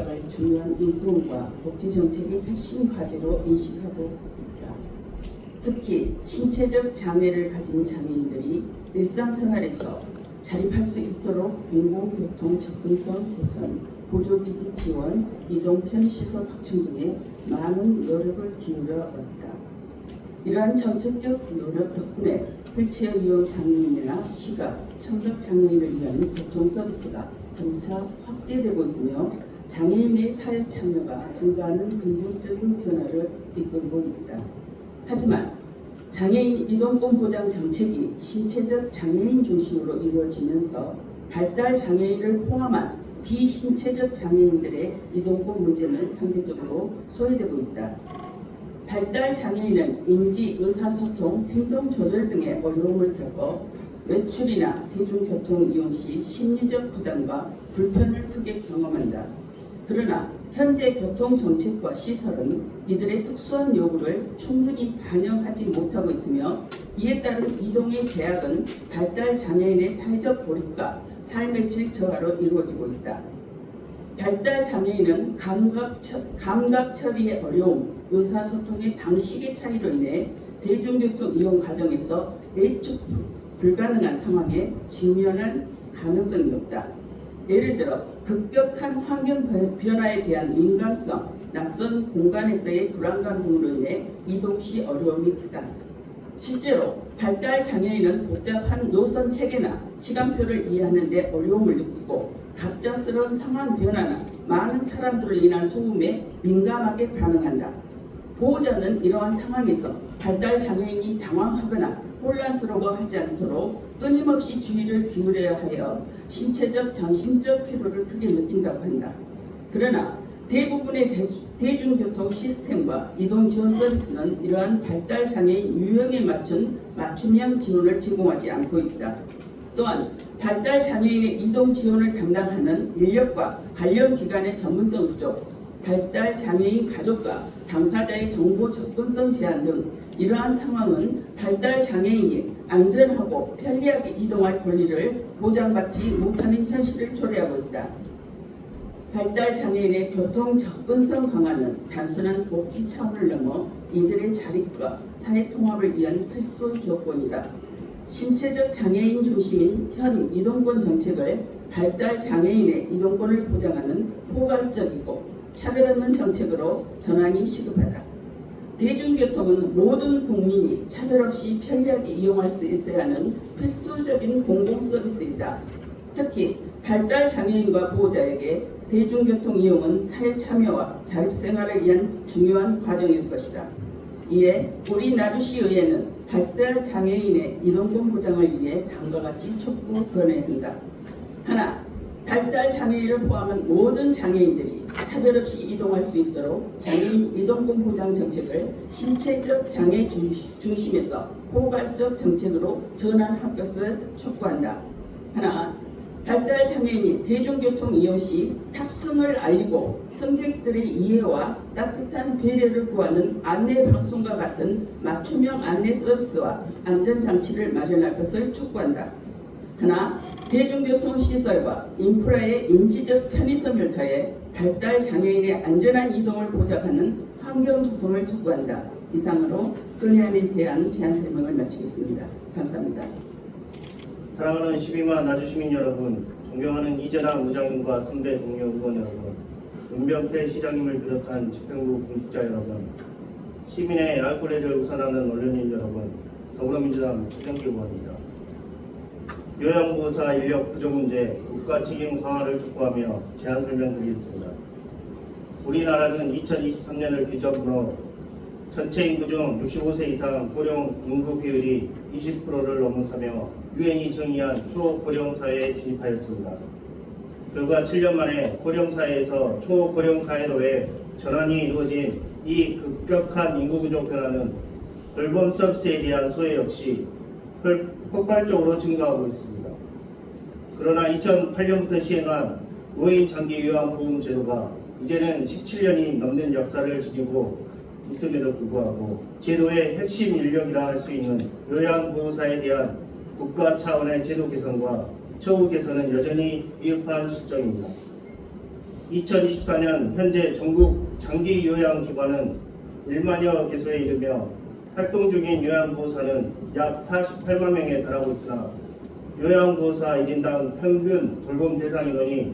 나아갈 중요한 인권과 복지 정책의 핵심 과제로 인식하고 있다. 특히 신체적 장애를 가진 장애인들이 일상생활에서 자립할 수 있도록 공공교통 접근성 개선, 보조기기 지원, 이동 편의시설 확충 등에 많은 노력을 기울여 왔다. 이러한 정책적 노력 덕분에 휠체어 이용 장애인이나 시각, 청각 장애인을 위한 교통 서비스가 점차 확대되고 있으며 장애인의 사회 참여가 증가하는 긍정적인 변화를 이끌고 있다. 하지만 장애인 이동권 보장 정책이 신체적 장애인 중심으로 이루어지면서 발달 장애인을 포함한 비신체적 장애인들의 이동권 문제는 상대적으로 소외되고 있다. 발달 장애인은 인지, 의사소통, 행동 조절 등의 어려움을 겪어 외출이나 대중교통 이용 시 심리적 부담과 불편을 크게 경험한다. 그러나 현재 교통정책과 시설은 이들의 특수한 요구를 충분히 반영하지 못하고 있으며 이에 따른 이동의 제약은 발달 장애인의 사회적 고립과 삶의 질 저하로 이루어지고 있다. 발달 장애인은 감각 처리의 어려움, 의사소통의 방식의 차이로 인해 대중교통 이용 과정에서 예측 불가능한 상황에 직면할 가능성이 높다. 예를 들어 급격한 환경 변화에 대한 민감성, 낯선 공간에서의 불안감 등으로 인해 이동 시 어려움이 크다. 실제로 발달 장애인은 복잡한 노선 체계나 시간표를 이해하는 데 어려움을 느끼고 갑작스러운 상황 변화나 많은 사람들을 인한 소음에 민감하게 반응한다. 보호자는 이러한 상황에서 발달 장애인이 당황하거나 혼란스러워하지 않도록 끊임없이 주의를 기울여야 하여 신체적, 정신적 피로를 크게 느낀다고 한다. 그러나 대부분의 대중교통 시스템과 이동 지원 서비스는 이러한 발달 장애인 유형에 맞춘 맞춤형 지원을 제공하지 않고 있다. 또한 발달 장애인의 이동 지원을 담당하는 인력과 관련 기관의 전문성 부족, 발달 장애인 가족과 당사자의 정보 접근성 제한 등 이러한 상황은 발달 장애인이 안전하고 편리하게 이동할 권리를 보장받지 못하는 현실을 초래하고 있다. 발달 장애인의 교통 접근성 강화는 단순한 복지 차원을 넘어 이들의 자립과 사회 통합을 위한 필수 조건이다. 신체적 장애인 중심인 현 이동권 정책을 발달 장애인의 이동권을 보장하는 포괄적이고 차별 없는 정책으로 전환이 시급하다. 대중교통은 모든 국민이 차별 없이 편리하게 이용할 수 있어야 하는 필수적인 공공서비스이다. 특히 발달 장애인과 보호자에게 대중교통 이용은 사회 참여와 자립생활을 위한 중요한 과정일 것이다. 이에 우리 나주시의회는 발달 장애인의 이동권 보장을 위해 다음과 같이 촉구 권해한다. 하나, 발달 장애인을 포함한 모든 장애인들이 차별 없이 이동할 수 있도록 장애인 이동권 보장 정책을 신체적 장애 중심에서 포괄적 정책으로 전환할 것을 촉구한다. 하나, 발달 장애인이 대중교통 이용 시 탑승을 알리고 승객들의 이해와 따뜻한 배려를 구하는 안내 방송과 같은 맞춤형 안내 서비스와 안전장치를 마련할 것을 촉구한다. 하나, 대중교통 시설과 인프라의 인지적 편의성을 더해 발달 장애인의 안전한 이동을 보장하는 환경 조성을 촉구한다. 이상으로 건의안에 대한 제안 설명을 마치겠습니다. 감사합니다. 사랑하는 12만 나주시민 여러분, 존경하는 이재남 의장님과 선배 동료 의원 여러분, 윤병태 시장님을 비롯한 집행부 공직자 여러분, 시민의 야할 권리를 우선하는 언론인 여러분, 더불어민주당 최정기 의원입니다. 요양보호사 인력 부족 문제, 국가 책임 강화를 촉구하며 제안 설명드리겠습니다. 우리나라는 2023년을 기점으로 전체 인구 중 65세 이상 고령 인구 비율이 20%를 넘어서며 유엔이 정의한 초고령 사회에 진입하였습니다. 불과 7년 만에 고령 사회에서 초고령 사회로 전환이 이루어진 이 급격한 인구 구조 변화는 돌봄 서비스에 대한 소외 역시 폭발적으로 증가하고 있습니다. 그러나 2008년부터 시행한 노인 장기 요양보험 제도가 이제는 17년이 넘는 역사를 지니고 있음에도 불구하고 제도의 핵심 인력이라 할 수 있는 요양보호사에 대한 국가 차원의 제도 개선과 처우 개선은 여전히 미흡한 실정입니다. 2024년 현재 전국 장기 요양기관은 1만여 개소에 이르며 활동 중인 요양보호사는 약 48만 명에 달하고 있으나 요양보호사 1인당 평균 돌봄 대상 인원이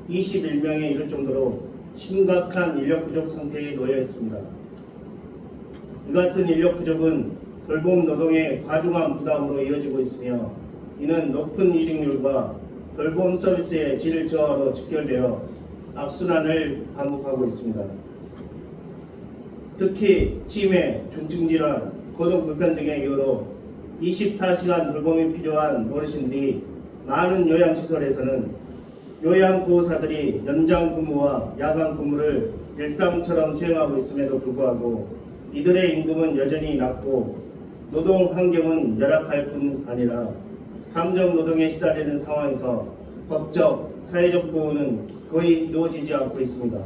21명에 이를 정도로 심각한 인력 부족 상태에 놓여 있습니다. 이 같은 인력 부족은 돌봄 노동의 과중한 부담으로 이어지고 있으며 이는 높은 이직률과 돌봄 서비스의 질 저하로 직결되어 악순환을 반복하고 있습니다. 특히 치매, 중증질환, 고동불편 등의 이유로 24시간 돌봄이 필요한 어르신들이 많은 요양시설에서는 요양보호사들이 연장 근무와 야간 근무를 일상처럼 수행하고 있음에도 불구하고 이들의 임금은 여전히 낮고 노동 환경은 열악할 뿐 아니라 감정 노동에 시달리는 상황에서 법적, 사회적 보호는 거의 이루어지지 않고 있습니다.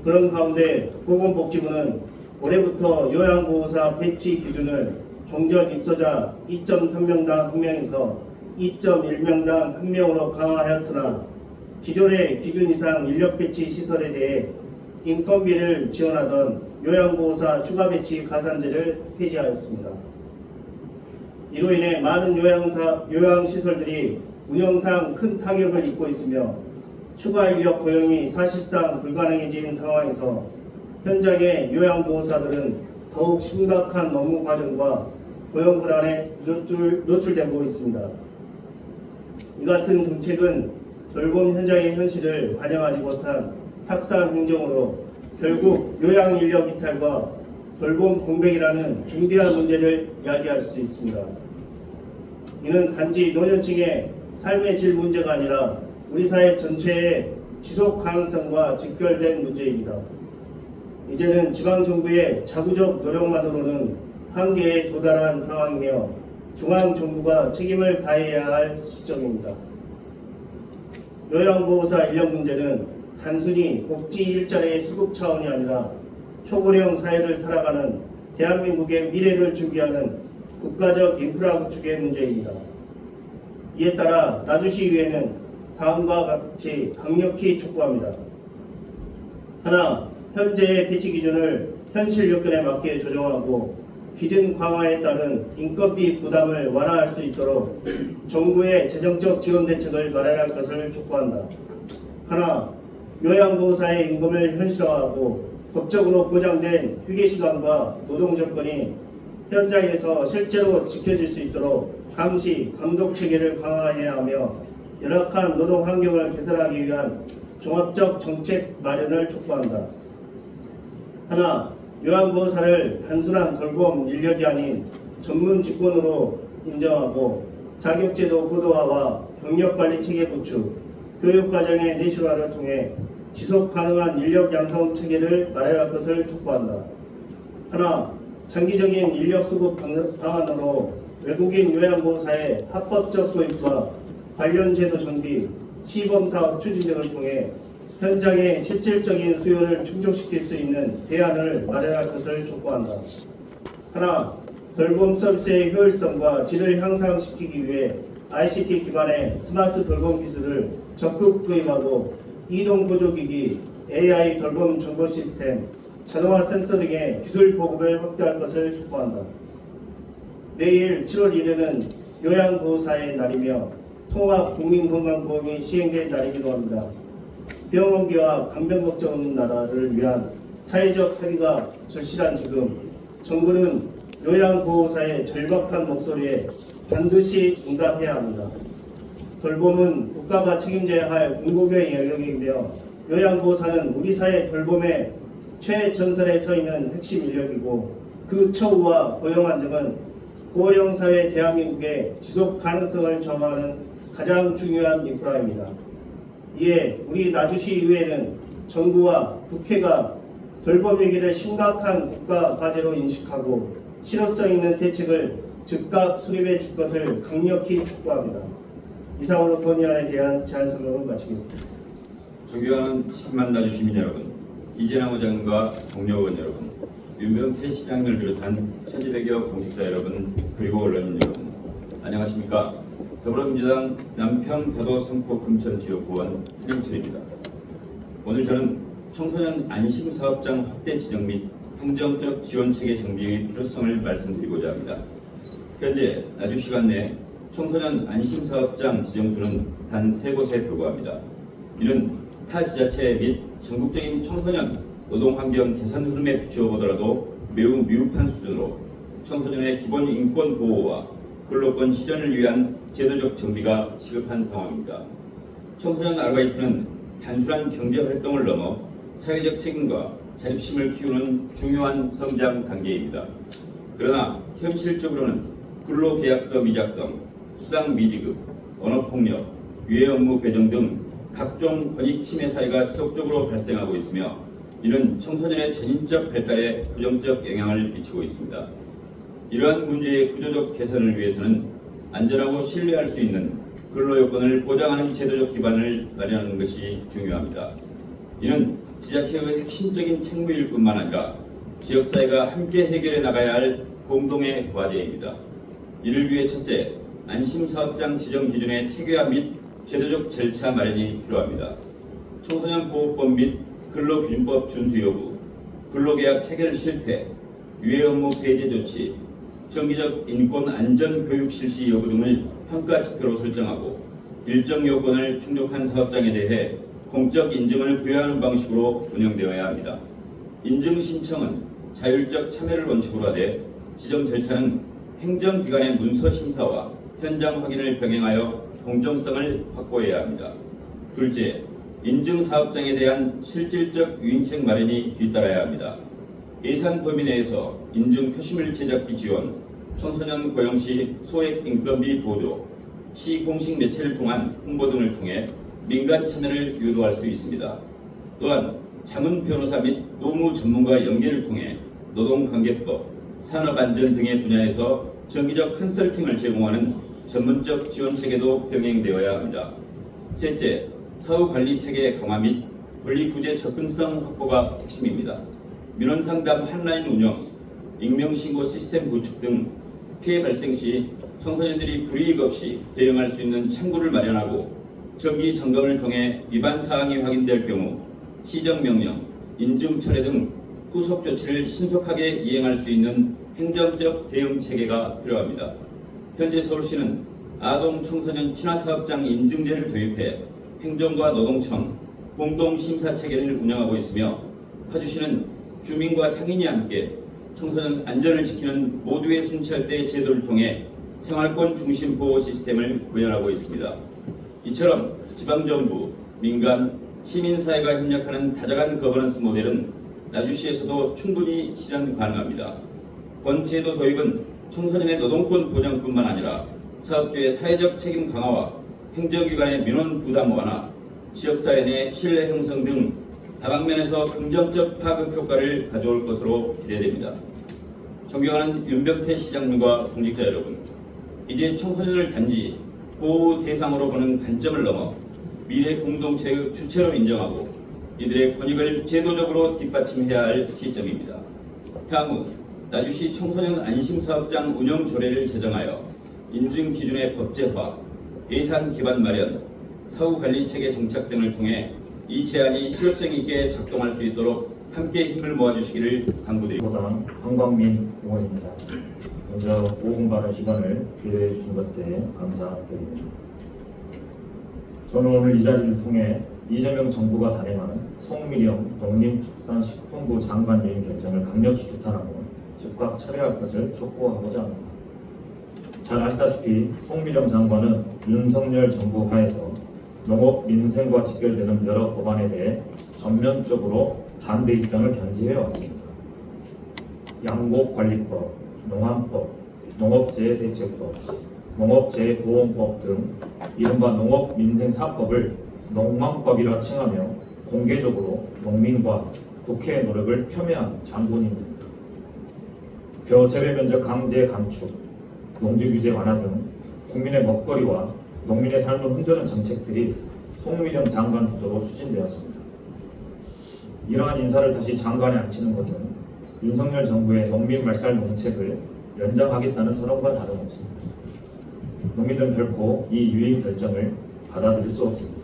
그런 가운데 보건복지부는 올해부터 요양보호사 배치 기준을 종전 입소자 2.3명당 1명에서 2.1명당 1명으로 강화하였으나 기존의 기준 이상 인력 배치 시설에 대해 인건비를 지원하던 요양보호사 추가 배치 가산제를 폐지하였습니다. 이로 인해 많은 요양시설들이 운영상 큰 타격을 입고 있으며 추가 인력 고용이 사실상 불가능해진 상황에서 현장의 요양보호사들은 더욱 심각한 업무 과정과 고용 불안에 노출되고 있습니다. 이 같은 정책은 돌봄 현장의 현실을 반영하지 못한 탁상 행정으로 결국 요양 인력 이탈과 돌봄 공백이라는 중대한 문제를 야기할 수 있습니다. 이는 단지 노년층의 삶의 질 문제가 아니라 우리 사회 전체의 지속 가능성과 직결된 문제입니다. 이제는 지방정부의 자구적 노력만으로는 한계에 도달한 상황이며 중앙정부가 책임을 다해야 할 시점입니다. 요양보호사 인력 문제는 단순히 복지 일자리의 수급 차원이 아니라 초고령 사회를 살아가는 대한민국의 미래를 준비하는 국가적 인프라 구축의 문제입니다. 이에 따라 나주시의회는 다음과 같이 강력히 촉구합니다. 하나, 현재의 배치 기준을 현실 여건에 맞게 조정하고 기준 강화에 따른 인건비 부담을 완화할 수 있도록 정부의 재정적 지원 대책을 마련할 것을 촉구한다. 하나, 요양보호사의 임금을 현실화하고 법적으로 보장된 휴게시간과 노동 조건이 현장에서 실제로 지켜질 수 있도록 감시, 감독 체계를 강화해야 하며 열악한 노동 환경을 개선하기 위한 종합적 정책 마련을 촉구한다. 하나, 요양보호사를 단순한 돌봄 인력이 아닌 전문 직군으로 인정하고 자격제도 고도화와 경력관리 체계 구축, 교육과정의 내실화를 통해 지속 가능한 인력 양성 체계를 마련할 것을 촉구한다. 하나, 장기적인 인력 수급 방안으로 외국인 요양보호사의 합법적 도입과 관련 제도 정비, 시범사업 추진 등을 통해 현장의 실질적인 수요를 충족시킬 수 있는 대안을 마련할 것을 촉구한다. 하나, 돌봄 서비스의 효율성과 질을 향상시키기 위해 ICT 기반의 스마트 돌봄 기술을 적극 도입하고 이동보조기기, AI 돌봄 정보 시스템, 자동화 센서 등의 기술 보급을 확대할 것을 촉구한다. 내일 7월 1일은 요양보호사의 날이며 통합국민건강보험이 시행된 날이기도 합니다. 병원비와 간병 걱정 없는 나라를 위한 사회적 합의가 절실한 지금 정부는 요양보호사의 절박한 목소리에 반드시 응답해야 합니다. 돌봄은 국가가 책임져야 할 공공의 영역이며 요양보호사는 우리 사회 돌봄의 최전선에 서 있는 핵심 인력이고 그 처우와 고용 안정은 고령 사회 대한민국의 지속 가능성을 점하는 가장 중요한 인프라입니다. 이에 우리 나주시의회는 정부와 국회가 돌봄 위기를 심각한 국가 과제로 인식하고 실효성 있는 대책을 즉각 수립해 줄 것을 강력히 촉구합니다. 이상으로 본의안에 대한 제안 설명을 마치겠습니다. 존경하는 10만 나주 시민 여러분, 이재남 의장과 동료 의원 여러분, 윤병태 시장을 비롯한 1200여 공직자 여러분, 그리고 언론인 여러분, 안녕하십니까? 더불어민주당 남평, 교도, 성포, 금천 지역구원 한영철입니다. 오늘 저는 청소년 안심사업장 확대 지정 및 행정적 지원체계 정비의 필요성을 말씀드리고자 합니다. 현재 나주시간 내 청소년 안심사업장 지정수는 단 3곳에 불과합니다. 이는 타 지자체 및 전국적인 청소년 노동환경 개선 흐름에 비추어 보더라도 매우 미흡한 수준으로 청소년의 기본 인권 보호와 근로권 실현을 위한 제도적 정비가 시급한 상황입니다. 청소년 아르바이트는 단순한 경제 활동을 넘어 사회적 책임과 자립심을 키우는 중요한 성장 단계입니다. 그러나 현실적으로는 근로계약서 미작성, 수당 미지급, 언어폭력, 유해 업무 배정 등 각종 권익 침해 사례가 지속적으로 발생하고 있으며 이는 청소년의 전인적 발달에 부정적 영향을 미치고 있습니다. 이러한 문제의 구조적 개선을 위해서는 안전하고 신뢰할 수 있는 근로요건을 보장하는 제도적 기반을 마련하는 것이 중요합니다. 이는 지자체의 핵심적인 책무일 뿐만 아니라 지역사회가 함께 해결해 나가야 할 공동의 과제입니다. 이를 위해 첫째, 안심사업장 지정 기준의 체계화 및 제도적 절차 마련이 필요합니다. 청소년보호법 및 근로기준법 준수 여부, 근로계약 체결 실태, 유해 업무 배제 조치, 정기적 인권 안전 교육 실시 여부 등을 평가 지표로 설정하고 일정 요건을 충족한 사업장에 대해 공적 인증을 부여하는 방식으로 운영되어야 합니다. 인증 신청은 자율적 참여를 원칙으로 하되 지정 절차는 행정기관의 문서 심사와 현장 확인을 병행하여 공정성을 확보해야 합니다. 둘째, 인증 사업장에 대한 실질적 유인책 마련이 뒤따라야 합니다. 예산 범위 내에서 인증 표시물 제작비 지원, 청소년 고용 시 소액 인건비 보조, 시 공식 매체를 통한 홍보 등을 통해 민간 참여를 유도할 수 있습니다. 또한 자문 변호사 및 노무 전문가 연계를 통해 노동관계법, 산업안전 등의 분야에서 정기적 컨설팅을 제공하는 전문적 지원 체계도 병행되어야 합니다. 셋째, 사후관리체계 강화 및 권리구제 접근성 확보가 핵심입니다. 민원상담 한라인 운영, 익명신고 시스템 구축 등 피해 발생 시 청소년들이 불이익 없이 대응할 수 있는 창구를 마련하고 정기 점검을 통해 위반 사항이 확인될 경우 시정명령, 인증철회 등 후속 조치를 신속하게 이행할 수 있는 행정적 대응 체계가 필요합니다. 현재 서울시는 아동 청소년 친화사업장 인증제를 도입해 행정과 노동청 공동심사 체계를 운영하고 있으며 파주시는 주민과 상인이 함께 청소년 안전을 지키는 모두의 순찰대 제도를 통해 생활권 중심 보호 시스템을 구현하고 있습니다. 이처럼 지방정부, 민간, 시민사회가 협력하는 다자간 거버넌스 모델은 나주시에서도 충분히 실현 가능합니다. 본 제도 도입은 청소년의 노동권 보장뿐만 아니라 사업주의 사회적 책임 강화와 행정기관의 민원 부담 완화, 지역사회 내 신뢰 형성 등 다방면에서 긍정적 파급 효과를 가져올 것으로 기대됩니다. 존경하는 윤병태 시장님과 공직자 여러분, 이제 청소년을 단지 보호 대상으로 보는 관점을 넘어 미래 공동체의 주체로 인정하고 이들의 권익을 제도적으로 뒷받침해야 할 시점입니다. 향후 나주시 청소년 안심사업장 운영 조례를 제정하여 인증 기준의 법제화, 예산 기반 마련, 사후관리체계 정착 등을 통해 이 제안이 실효성 있게 작동할 수 있도록 함께 힘을 모아주시기를 당부드립니다. 보당 황광민 의원입니다. 먼저 보고받은 시간을 기대해 주신 것에 대해 감사드립니다. 저는 오늘 이 자리를 통해 이재명 정부가 단행한 송미령 농림축산식품부 장관 예임 결정을 강력히 규탄하고 즉각 철회할 것을 촉구하고자 합니다. 잘 아시다시피 송미령 장관은 윤석열 정부 하에서 농업 민생과 직결되는 여러 법안에 대해 전면적으로 반대 입장을 견지해 왔습니다. 양곡관리법, 농안법, 농업재해대책법, 농업재해보험법 등 이른바 농업민생사법을 농망법이라 칭하며 공개적으로 농민과 국회의 노력을 폄훼한 장본인입니다. 벼 재배 면적 강제 감축, 농지 규제 완화 등 국민의 먹거리와 농민의 삶을 흔드는 정책들이 송미령 장관 주도로 추진되었습니다. 이러한 인사를 다시 장관에 앉히는 것은 윤석열 정부의 농민 말살 농책을 연장하겠다는 선언과 다름없습니다. 농민들은 결코 이 유임 결정을 받아들일 수 없습니다.